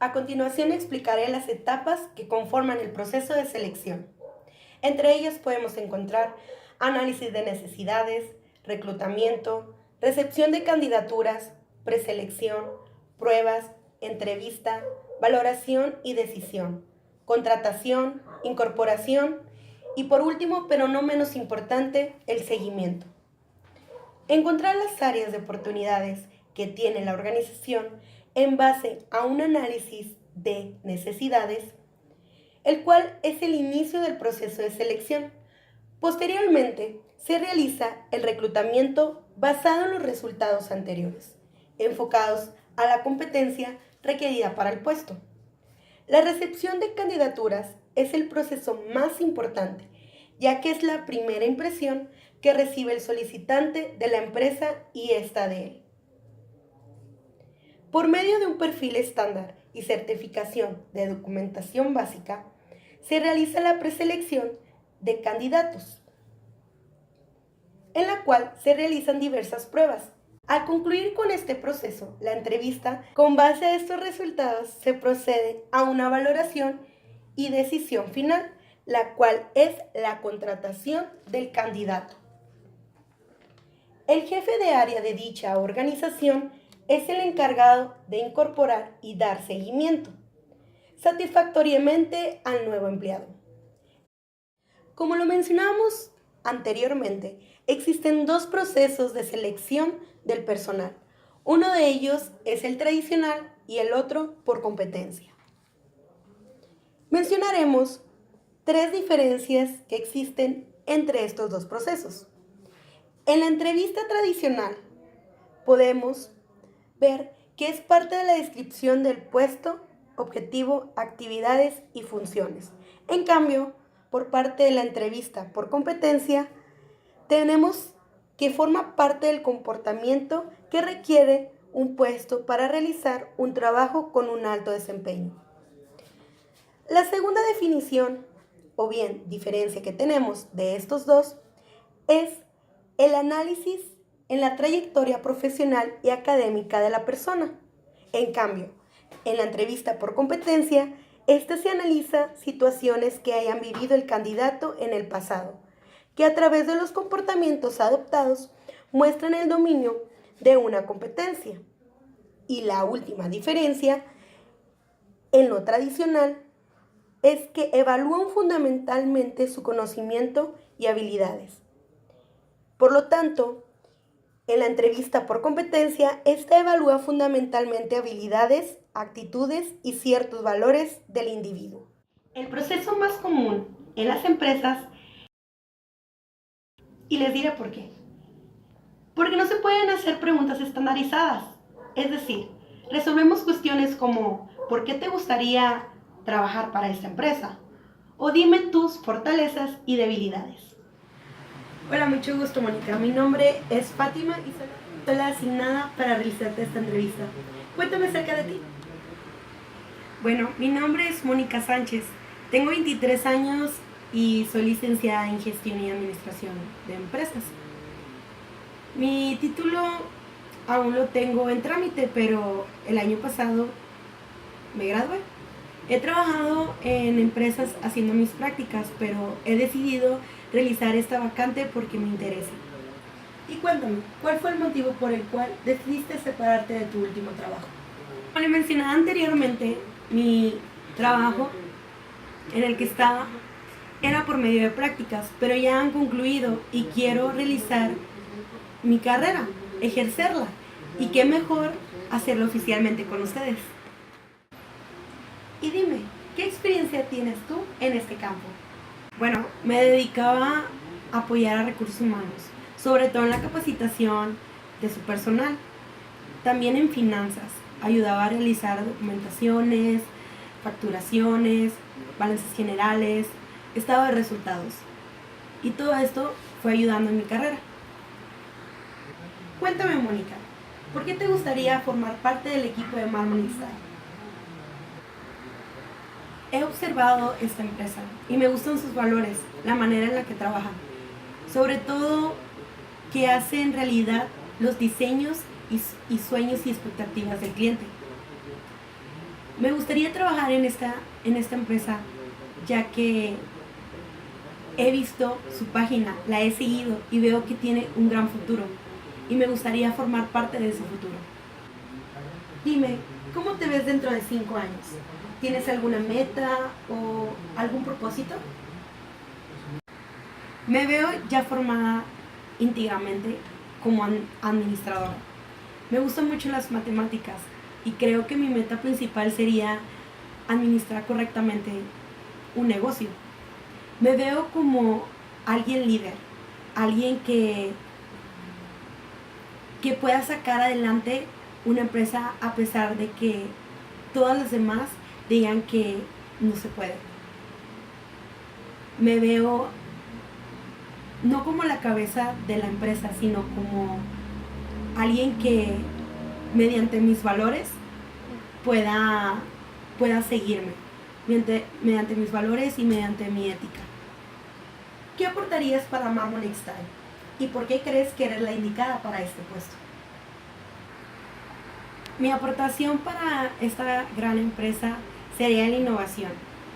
A continuación explicaré las etapas que conforman el proceso de selección. Entre ellas podemos encontrar análisis de necesidades, reclutamiento, recepción de candidaturas, preselección, pruebas, entrevista, valoración y decisión, contratación, incorporación y por último, pero no menos importante, el seguimiento. Encontrar las áreas de oportunidades que tiene la organización en base a un análisis de necesidades, el cual es el inicio del proceso de selección. Posteriormente, se realiza el reclutamiento basado en los resultados anteriores, enfocados a la competencia requerida para el puesto. La recepción de candidaturas es el proceso más importante, ya que es la primera impresión que recibe el solicitante de la empresa y esta de él. Por medio de un perfil estándar y certificación de documentación básica, se realiza la preselección de candidatos, en la cual se realizan diversas pruebas. Al concluir con este proceso, la entrevista, con base a estos resultados, se procede a una valoración y decisión final, la cual es la contratación del candidato. El jefe de área de dicha organización es el encargado de incorporar y dar seguimiento satisfactoriamente al nuevo empleado. Como lo mencionamos anteriormente, existen dos procesos de selección del personal. Uno de ellos es el tradicional y el otro por competencia. Mencionaremos tres diferencias que existen entre estos dos procesos. En la entrevista tradicional podemos ver que es parte de la descripción del puesto, objetivo, actividades y funciones. En cambio, por parte de la entrevista por competencia, tenemos que forma parte del comportamiento que requiere un puesto para realizar un trabajo con un alto desempeño. La segunda definición, o bien diferencia que tenemos de estos dos, es el análisis en la trayectoria profesional y académica de la persona. En cambio, en la entrevista por competencia, se analiza situaciones que hayan vivido el candidato en el pasado, que a través de los comportamientos adoptados muestran el dominio de una competencia. Y la última diferencia, en lo tradicional, es que evalúan fundamentalmente su conocimiento y habilidades. Por lo tanto, en la entrevista por competencia, esta evalúa fundamentalmente habilidades, actitudes y ciertos valores del individuo. El proceso más común en las empresas, y les diré por qué. Porque no se pueden hacer preguntas estandarizadas. Es decir, resolvemos cuestiones como ¿por qué te gustaría trabajar para esta empresa? O dime tus fortalezas y debilidades. Hola, mucho gusto, Mónica. Mi nombre es Fátima y soy la asignada para realizarte esta entrevista. Cuéntame acerca de ti. Bueno, mi nombre es Mónica Sánchez. Tengo 23 años y soy licenciada en Gestión y Administración de Empresas. Mi título aún lo tengo en trámite, pero el año pasado me gradué. He trabajado en empresas haciendo mis prácticas, pero he decidido realizar esta vacante porque me interesa. Y cuéntame, ¿cuál fue el motivo por el cual decidiste separarte de tu último trabajo? Como le mencionaba anteriormente, mi trabajo en el que estaba era por medio de prácticas, pero ya han concluido y quiero realizar mi carrera, ejercerla. Y qué mejor hacerlo oficialmente con ustedes. Y dime, ¿qué experiencia tienes tú en este campo? Bueno, me dedicaba a apoyar a recursos humanos, sobre todo en la capacitación de su personal. También en finanzas, ayudaba a realizar documentaciones, facturaciones, balances generales, estado de resultados. Y todo esto fue ayudando en mi carrera. Cuéntame, Mónica, ¿por qué te gustaría formar parte del equipo de Marmon Style? He observado esta empresa y me gustan sus valores, la manera en la que trabajan. Sobre todo que hacen realidad los diseños y sueños y expectativas del cliente. Me gustaría trabajar en esta empresa, ya que he visto su página, la he seguido y veo que tiene un gran futuro y me gustaría formar parte de ese futuro. Dime, ¿cómo te ves dentro de 5 años? ¿Tienes alguna meta o algún propósito? Me veo ya formada íntegramente como administradora. Me gustan mucho las matemáticas y creo que mi meta principal sería administrar correctamente un negocio. Me veo como alguien líder, alguien que pueda sacar adelante una empresa a pesar de que todas las demás digan que no se puede. Me veo no como la cabeza de la empresa, sino como alguien que mediante mis valores pueda seguirme, mediante mis valores y mediante mi ética. ¿Qué aportarías para Marmon Style? ¿Y por qué crees que eres la indicada para este puesto? Mi aportación para esta gran empresa sería la innovación.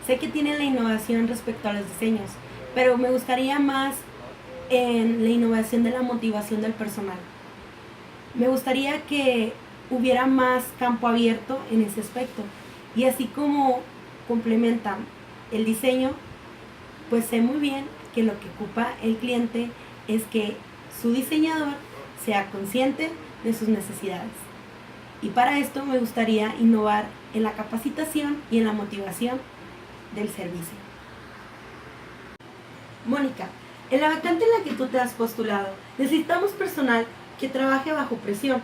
Sé que tienen la innovación respecto a los diseños, pero me gustaría más en la innovación de la motivación del personal. Me gustaría que hubiera más campo abierto en ese aspecto. Y así como complementan el diseño, pues sé muy bien que lo que ocupa el cliente es que su diseñador sea consciente de sus necesidades. Y para esto me gustaría innovar en la capacitación y en la motivación del servicio. Mónica, en la vacante en la que tú te has postulado, necesitamos personal que trabaje bajo presión.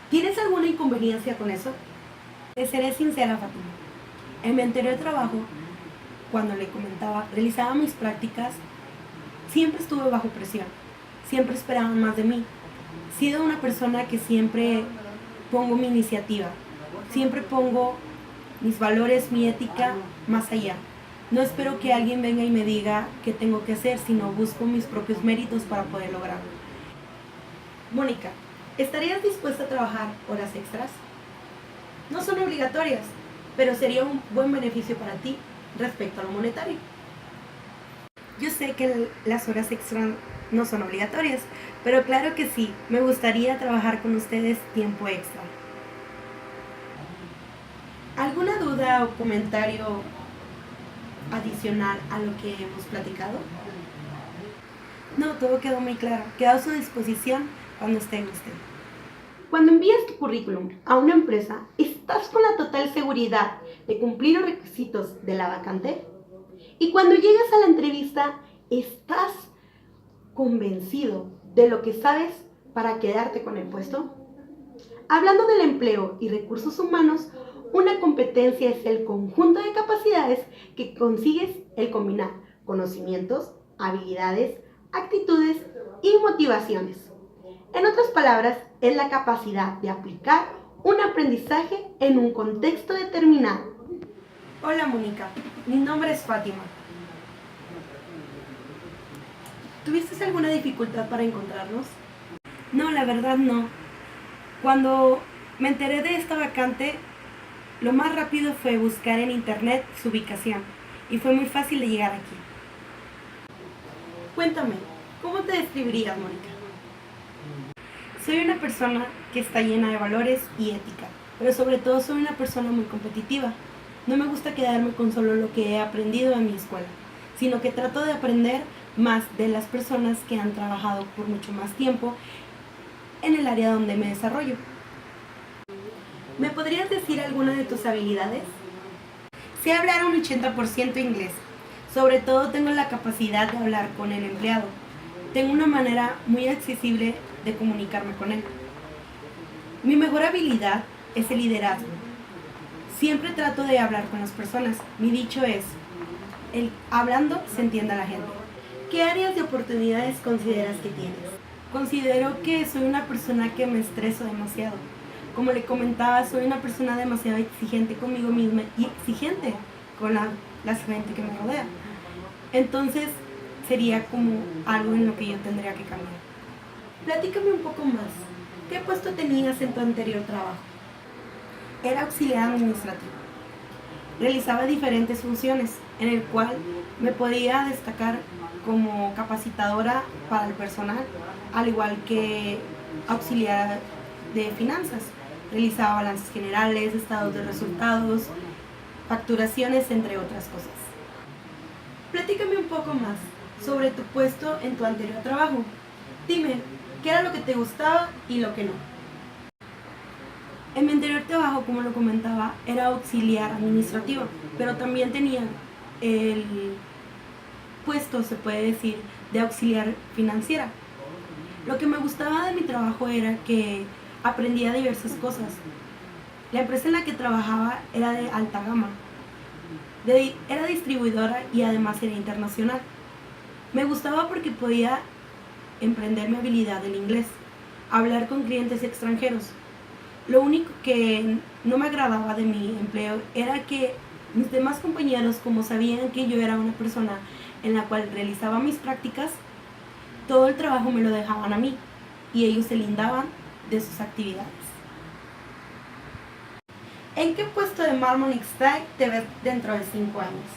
¿Tienes alguna inconveniencia con eso? Te seré sincera, Fátima. En mi anterior trabajo, cuando le comentaba, realizaba mis prácticas, siempre estuve bajo presión. Siempre esperaban más de mí. He sido una persona que siempre pongo mi iniciativa. Siempre pongo mis valores, mi ética más allá. No espero que alguien venga y me diga qué tengo que hacer, sino busco mis propios méritos para poder lograrlo. Mónica, ¿estarías dispuesta a trabajar horas extras? No son obligatorias, pero sería un buen beneficio para ti respecto a lo monetario. Yo sé que las horas extras no son obligatorias, pero claro que sí, me gustaría trabajar con ustedes tiempo extra. ¿Alguna duda o comentario adicional a lo que hemos platicado? No, todo quedó muy claro. Quedo a su disposición cuando esté usted. Cuando envías tu currículum a una empresa, ¿estás con la total seguridad de cumplir los requisitos de la vacante? Y cuando llegas a la entrevista, ¿estás convencido de lo que sabes para quedarte con el puesto? Hablando del empleo y recursos humanos, una competencia es el conjunto de capacidades que consigues el combinar conocimientos, habilidades, actitudes y motivaciones. En otras palabras, es la capacidad de aplicar un aprendizaje en un contexto determinado. Hola Mónica, mi nombre es Fátima. ¿Tuviste alguna dificultad para encontrarnos? No, la verdad no. Cuando me enteré de esta vacante, lo más rápido fue buscar en internet su ubicación y fue muy fácil de llegar aquí. Cuéntame, ¿cómo te describirías, Mónica? Soy una persona que está llena de valores y ética, pero sobre todo soy una persona muy competitiva. No me gusta quedarme con solo lo que he aprendido en mi escuela, sino que trato de aprender más de las personas que han trabajado por mucho más tiempo en el área donde me desarrollo. ¿Me podrías decir alguna de tus habilidades? Sé hablar un 80% inglés. Sobre todo tengo la capacidad de hablar con el empleado. Tengo una manera muy accesible de comunicarme con él. Mi mejor habilidad es el liderazgo. Siempre trato de hablar con las personas. Mi dicho es, hablando se entiende a la gente. ¿Qué áreas de oportunidades consideras que tienes? Considero que soy una persona que me estreso demasiado. Como le comentaba, soy una persona demasiado exigente conmigo misma y exigente con la gente que me rodea. Entonces, sería como algo en lo que yo tendría que cambiar. Platícame un poco más. ¿Qué puesto tenías en tu anterior trabajo? Era auxiliar administrativo. Realizaba diferentes funciones en el cual me podía destacar como capacitadora para el personal, al igual que auxiliar de finanzas. Realizaba balances generales, estados de resultados, facturaciones, entre otras cosas. Platícame un poco más sobre tu puesto en tu anterior trabajo. Dime, ¿qué era lo que te gustaba y lo que no? En mi anterior trabajo, como lo comentaba, era auxiliar administrativo, pero también tenía el puesto, se puede decir, de auxiliar financiera. Lo que me gustaba de mi trabajo era que aprendía diversas cosas. La empresa en la que trabajaba era de alta gama, era distribuidora y además era internacional. Me gustaba porque podía emprender mi habilidad del inglés, hablar con clientes extranjeros. Lo único que no me agradaba de mi empleo era que mis demás compañeros, como sabían que yo era una persona en la cual realizaba mis prácticas, todo el trabajo me lo dejaban a mí y ellos se lindaban de sus actividades. ¿En qué puesto de Marmonic Style te ves dentro de 5 años?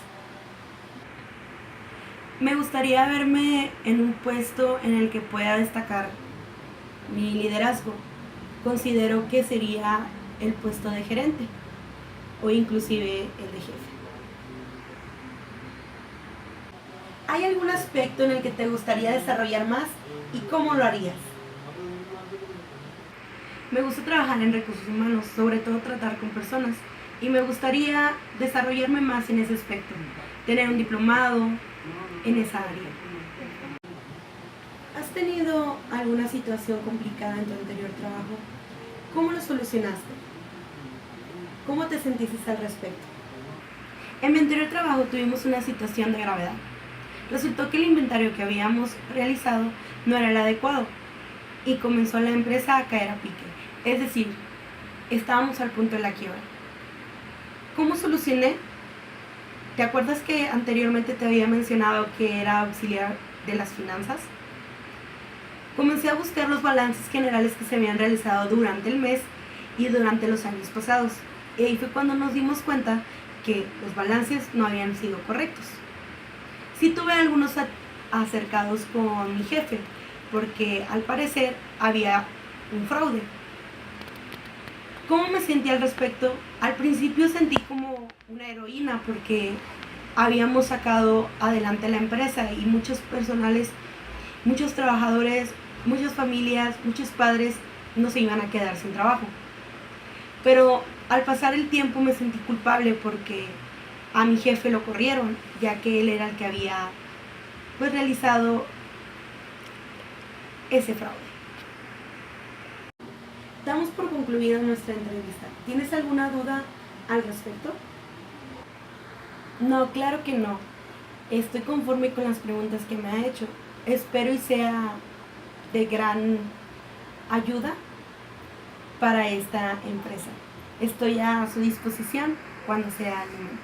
Me gustaría verme en un puesto en el que pueda destacar mi liderazgo. Considero que sería el puesto de gerente o inclusive el de jefe. ¿Hay algún aspecto en el que te gustaría desarrollar más y cómo lo harías? Me gusta trabajar en recursos humanos, sobre todo tratar con personas, y me gustaría desarrollarme más en ese aspecto, tener un diplomado en esa área. ¿Has tenido alguna situación complicada en tu anterior trabajo? ¿Cómo lo solucionaste? ¿Cómo te sentiste al respecto? En mi anterior trabajo tuvimos una situación de gravedad. Resultó que el inventario que habíamos realizado no era el adecuado y comenzó la empresa a caer a pique. Es decir, estábamos al punto de la quiebra. ¿Cómo solucioné? ¿Te acuerdas que anteriormente te había mencionado que era auxiliar de las finanzas? Comencé a buscar los balances generales que se habían realizado durante el mes y durante los años pasados. Y ahí fue cuando nos dimos cuenta que los balances no habían sido correctos. Sí tuve algunos acercados con mi jefe, porque al parecer había un fraude. ¿Cómo me sentí al respecto? Al principio sentí como una heroína porque habíamos sacado adelante la empresa y muchos personales, muchos trabajadores, muchas familias, muchos padres no se iban a quedar sin trabajo. Pero al pasar el tiempo me sentí culpable porque a mi jefe lo corrieron, ya que él era el que había realizado ese fraude. Damos por concluida nuestra entrevista. ¿Tienes alguna duda al respecto? No, claro que no. Estoy conforme con las preguntas que me ha hecho. Espero y sea de gran ayuda para esta empresa. Estoy a su disposición cuando sea el momento.